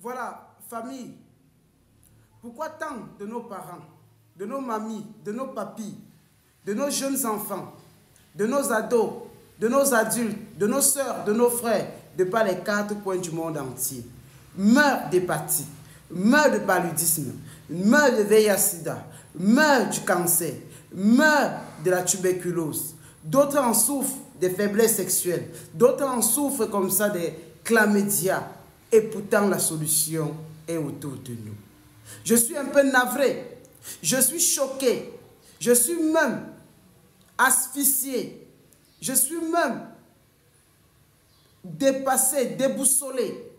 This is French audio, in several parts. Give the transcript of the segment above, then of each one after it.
Voilà, famille, pourquoi tant de nos parents, de nos mamies, de nos papis, de nos jeunes enfants, de nos ados, de nos adultes, de nos sœurs, de nos frères, de par les 4 coins du monde entier, meurent d'hépatite, meurent de paludisme, meurent de VIH-Sida, meurent du cancer, meurent de la tuberculose. D'autres en souffrent des faiblesses sexuelles, d'autres en souffrent comme ça des chlamydia. Et pourtant la solution est autour de nous. Je suis un peu navré, je suis choqué, je suis même asphyxié, je suis même dépassé, déboussolé,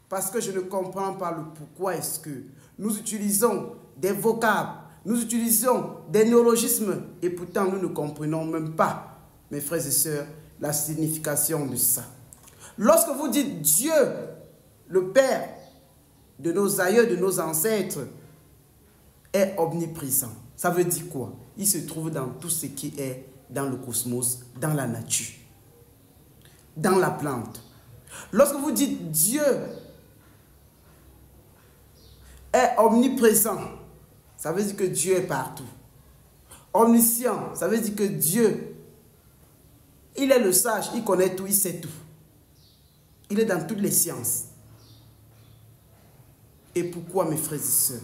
parce que je ne comprends pas le pourquoi est-ce que nous utilisons des vocables, nous utilisons des néologismes, et pourtant nous ne comprenons même pas, mes frères et sœurs, la signification de ça. Lorsque vous dites Dieu, le Père de nos aïeux, de nos ancêtres, est omniprésent. Ça veut dire quoi? Il se trouve dans tout ce qui est dans le cosmos, dans la nature, dans la plante. Lorsque vous dites Dieu est omniprésent, ça veut dire que Dieu est partout. Omniscient, ça veut dire que Dieu, il est le sage, il connaît tout, il sait tout. Il est dans toutes les sciences. Et pourquoi, mes frères et sœurs,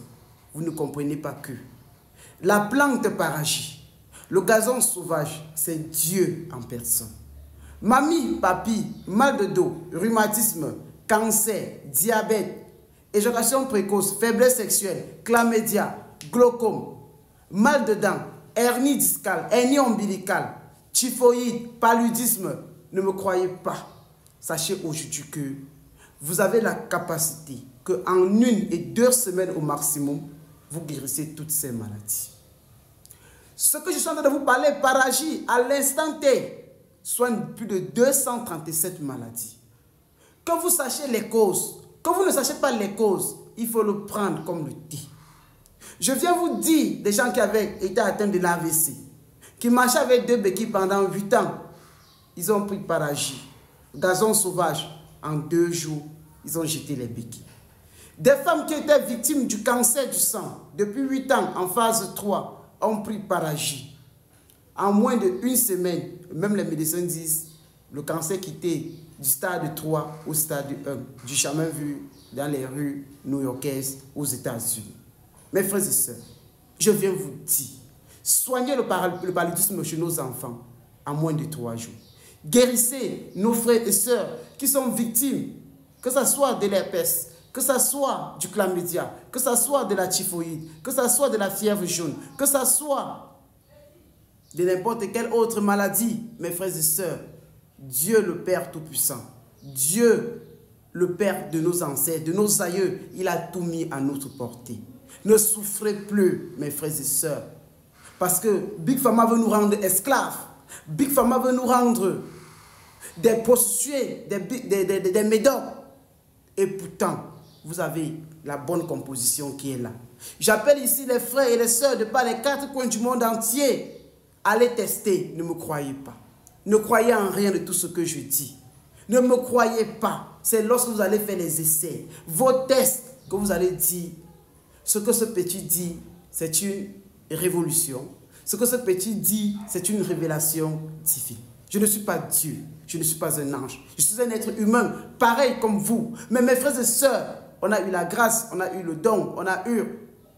vous ne comprenez pas que la plante paragit, le gazon sauvage, c'est Dieu en personne. Mamie, papi, mal de dos, rhumatisme, cancer, diabète, éjaculation précoce, faiblesse sexuelle, chlamydia, glaucome, mal de dents, hernie discale, hernie ombilicale, typhoïde, paludisme, ne me croyez pas. Sachez aujourd'hui que vous avez la capacité qu'en 1 et 2 semaines au maximum, vous guérissez toutes ces maladies. Ce que je suis en train de vous parler, Paragie, à l'instant T, soigne plus de 237 maladies. Que vous sachiez les causes, que vous ne sachiez pas les causes, il faut le prendre comme le dit. Je viens vous dire des gens qui avaient été atteints de l'AVC, qui marchaient avec 2 béquilles pendant 8 ans, ils ont pris Paragie, gazon sauvage, en 2 jours, ils ont jeté les béquilles. Des femmes qui étaient victimes du cancer du sang depuis 8 ans en phase 3 ont pris Paragie. En moins de 1 semaine, même les médecins disent le cancer quittait du stade 3 au stade 1, du jamais vu dans les rues new-yorkaises aux États-Unis. Mes frères et sœurs, je viens vous dire, soignez le paludisme chez nos enfants en moins de 3 jours. Guérissez nos frères et sœurs qui sont victimes, que ce soit de l'herpès, que ce soit du chlamydia, que ce soit de la typhoïde, que ce soit de la fièvre jaune, que ce soit de n'importe quelle autre maladie, mes frères et sœurs. Dieu le Père Tout-Puissant, Dieu le Père de nos ancêtres, de nos aïeux, il a tout mis à notre portée. Ne souffrez plus, mes frères et sœurs, parce que Big Pharma veut nous rendre esclaves. Big Pharma veut nous rendre des prostituées, des médocs. Et pourtant, vous avez la bonne composition qui est là. J'appelle ici les frères et les sœurs de par les 4 coins du monde entier. Allez tester, ne me croyez pas. Ne croyez en rien de tout ce que je dis. Ne me croyez pas. C'est lorsque vous allez faire les essais, vos tests, que vous allez dire ce que ce petit dit, c'est une révolution. Ce que ce petit dit, c'est une révélation divine. Je ne suis pas Dieu, je ne suis pas un ange. Je suis un être humain, pareil comme vous. Mais mes frères et sœurs, on a eu la grâce, on a eu le don, on a eu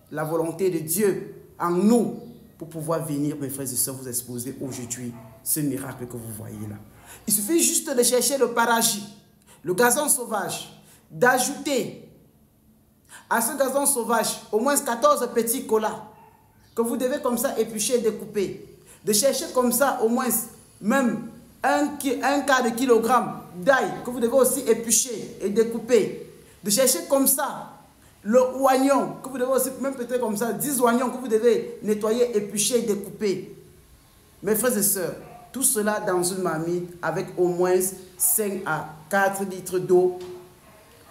la volonté de Dieu en nous pour pouvoir venir, mes frères et sœurs, vous exposer aujourd'hui ce miracle que vous voyez là. Il suffit juste de chercher le Paragie, le gazon sauvage, d'ajouter à ce gazon sauvage au moins 14 petits colas que vous devez comme ça éplucher et découper. De chercher comme ça au moins même un quart de kilogramme d'ail que vous devez aussi éplucher et découper. De chercher comme ça le oignon que vous devez aussi, même peut-être comme ça, 10 oignons que vous devez nettoyer, éplucher et découper. Mes frères et sœurs, tout cela dans une marmite avec au moins 5 à 4 litres d'eau.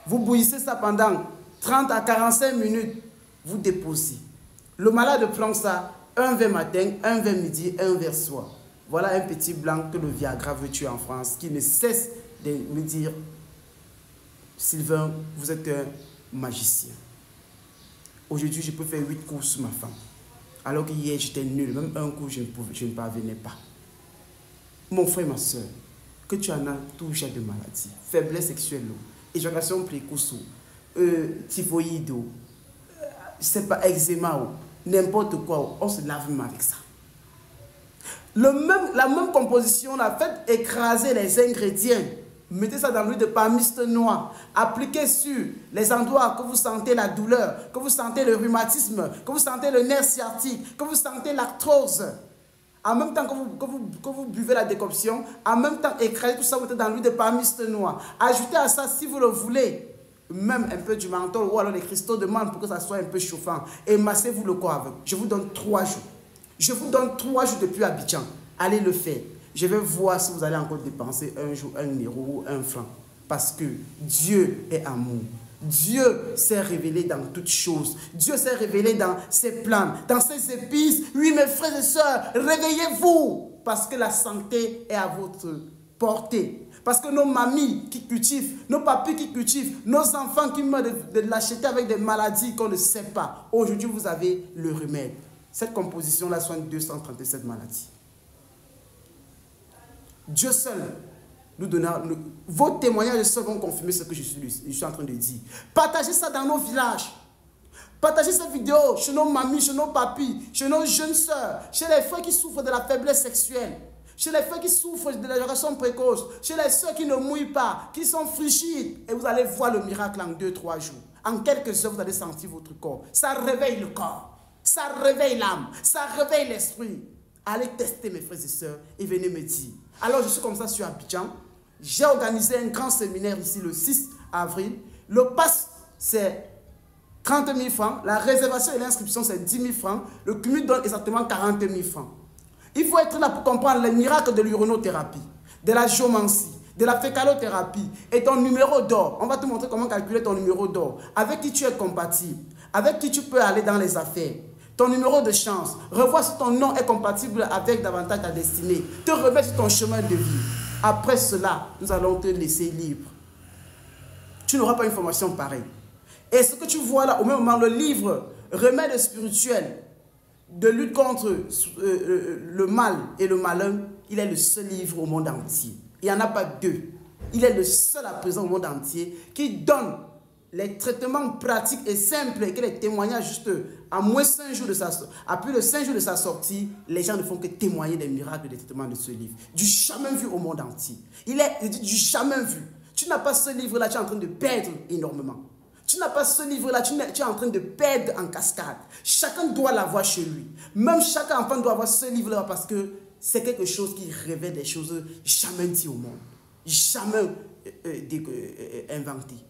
Vous bouillissez ça pendant 30 à 45 minutes, vous déposez. Le malade prend ça, un verre matin, un verre midi, un verre soir. Voilà un petit blanc que le Viagra veut tuer en France, qui ne cesse de me dire, Sylvain, vous êtes un magicien. Aujourd'hui, je peux faire 8 cours sur ma femme. Alors qu'hier, j'étais nul. Même un cours, je ne parvenais pas. Mon frère et ma soeur, que tu en as tout genre de maladies. Faiblesse sexuelle, éjaculation précoce, typhoïde, c'est pas eczéma, n'importe quoi. On se lave même avec ça. La même composition, la faites écraser les ingrédients. Mettez ça dans l'huile de palmiste noire. Appliquez sur les endroits que vous sentez la douleur, que vous sentez le rhumatisme, que vous sentez le nerf sciatique, que vous sentez l'arthrose. En même temps que vous buvez la décoction, en même temps écrasez tout ça, mettez dans l'huile de palmiste noire. Ajoutez à ça, si vous le voulez, même un peu du menthol ou alors des cristaux de menthe pour que ça soit un peu chauffant. Et massez-vous le corps avec. Je vous donne 3 jours. Je vous donne 3 jours depuis Abidjan. Allez le faire. Je vais voir si vous allez encore dépenser un jour 1 euro ou 1 franc. Parce que Dieu est amour. Dieu s'est révélé dans toutes choses. Dieu s'est révélé dans ses plans, dans ses épices. Oui, mes frères et sœurs, réveillez-vous. Parce que la santé est à votre portée. Parce que nos mamies qui cultivent, nos papis qui cultivent, nos enfants qui meurent de l'acheter avec des maladies qu'on ne sait pas. Aujourd'hui, vous avez le remède. Cette composition-là soigne 237 maladies. Dieu seul nous donnera... Vos témoignages seuls vont confirmer ce que je suis en train de dire. Partagez ça dans nos villages. Partagez cette vidéo chez nos mamies, chez nos papis, chez nos jeunes sœurs, chez les frères qui souffrent de la faiblesse sexuelle, chez les frères qui souffrent de l'éjaculation précoce, chez les sœurs qui ne mouillent pas, qui sont frigides. Et vous allez voir le miracle en 2-3 jours. En quelques heures, vous allez sentir votre corps. Ça réveille le corps. Ça réveille l'âme. Ça réveille l'esprit. Allez tester, mes frères et sœurs, et venez me dire. Alors, je suis comme ça sur Abidjan. J'ai organisé un grand séminaire ici le 6 avril. Le pass, c'est 30 000 francs. La réservation et l'inscription, c'est 10 000 francs. Le cumul donne exactement 40 000 francs. Il faut être là pour comprendre les miracles de l'urinothérapie, de la géomancie, de la fécalothérapie et ton numéro d'or. On va te montrer comment calculer ton numéro d'or. Avec qui tu es compatible, avec qui tu peux aller dans les affaires. Ton numéro de chance. Revois si ton nom est compatible avec davantage ta destinée. Te réveille sur ton chemin de vie. Après cela, nous allons te laisser libre. Tu n'auras pas une formation pareille. Et ce que tu vois là, au même moment, le livre Remède spirituel de lutte contre le mal et le malin, il est le seul livre au monde entier. Il n'y en a pas 2. Il est le seul à présent au monde entier qui donne les traitements pratiques et simples et que les témoignages juste à moins 5 jours de sa sortie. À plus de 5 jours de sa sortie, les gens ne font que témoigner des miracles des traitements de ce livre. Du jamais vu au monde entier. Il est du jamais vu. Tu n'as pas ce livre-là, tu es en train de perdre énormément. Tu n'as pas ce livre-là, tu es en train de perdre en cascade. Chacun doit l'avoir chez lui. Même chaque enfant doit avoir ce livre-là parce que c'est quelque chose qui révèle des choses jamais dites au monde. Jamais inventées.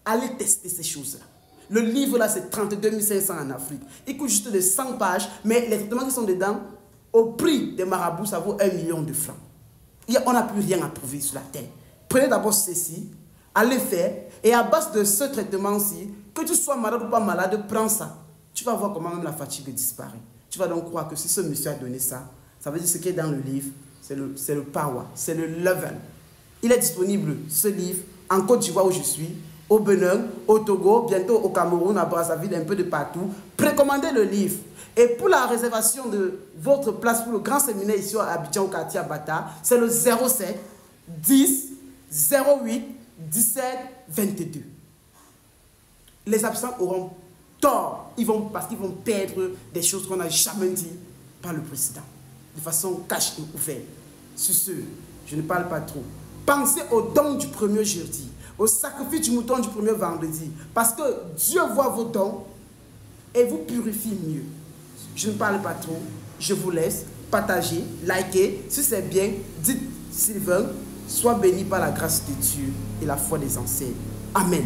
Allez tester ces choses-là. Le livre-là, c'est 32 500 en Afrique. Il coûte juste de 100 pages, mais les traitements qui sont dedans, au prix des marabouts, ça vaut 1 million de francs. On n'a plus rien à prouver sur la terre. Prenez d'abord ceci, allez faire, et à base de ce traitement-ci, que tu sois malade ou pas malade, prends ça. Tu vas voir comment même la fatigue disparaît. Tu vas donc croire que si ce monsieur a donné ça, ça veut dire ce qui est dans le livre, c'est le power, c'est le level. Il est disponible, ce livre, en Côte d'Ivoire où je suis, au Bénin, au Togo, bientôt au Cameroun, à Brazzaville, un peu de partout. Précommandez le livre. Et pour la réservation de votre place pour le grand séminaire ici à Abidjan, au quartier Bata, c'est le 07 10 08 17 22. Les absents auront tort parce qu'ils vont perdre des choses qu'on n'a jamais dit par le président, de façon cachée ou ouverte. Sur ce, je ne parle pas trop. Pensez au don du premier jeudi, au sacrifice du mouton du premier vendredi, parce que Dieu voit vos dons et vous purifie mieux. Je ne parle pas trop, je vous laisse partager, liker, si c'est bien, dites Sylvain, sois béni par la grâce de Dieu et la foi des ancêtres. Amen.